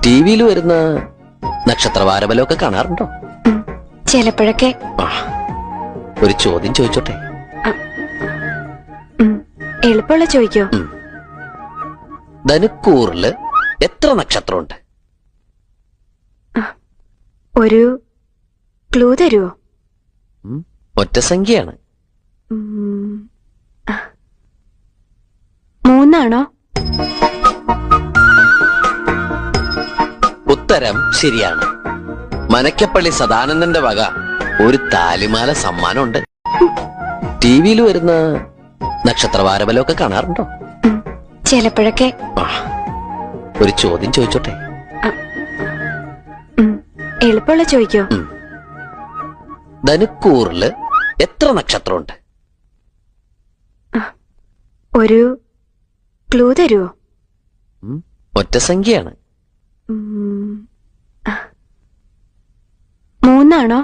ടിവിയിൽ വരുന്ന നക്ഷത്രവാരബലമൊക്കെ കാണാറുണ്ടോ? ചിലപ്പോഴൊക്കെ. ഒരു ചോദ്യം ചോദിച്ചോട്ടെ? എളുപ്പമുള്ള ചോദിക്കോ? ധനുക്കൂറില് എത്ര നക്ഷത്രമുണ്ട്? ഒരു ക്ലൂ തരുവോ? ഒറ്റ സംഖ്യയാണ്. 3 ഉത്തരം ശരിയാണ്. മനക്കപ്പള്ളി സദാനന്ദന്റെ വക ഒരു താലിമാല സമ്മാനമുണ്ട്. ടിവിയിൽ വരുന്ന നക്ഷത്രവാരബലമൊക്കെ കാണാറുണ്ടോ? ചിലപ്പോഴൊക്കെ. ഒരു ചോദ്യം ചോദിച്ചോട്ടെ? എളുപ്പമുള്ള ചോദിക്കോ? ധനുക്കൂറില് എത്ര നക്ഷത്രമുണ്ട്? ഒരു ക്ലൂ തരുവോ? ഒറ്റ സംഖ്യയാണ്. 3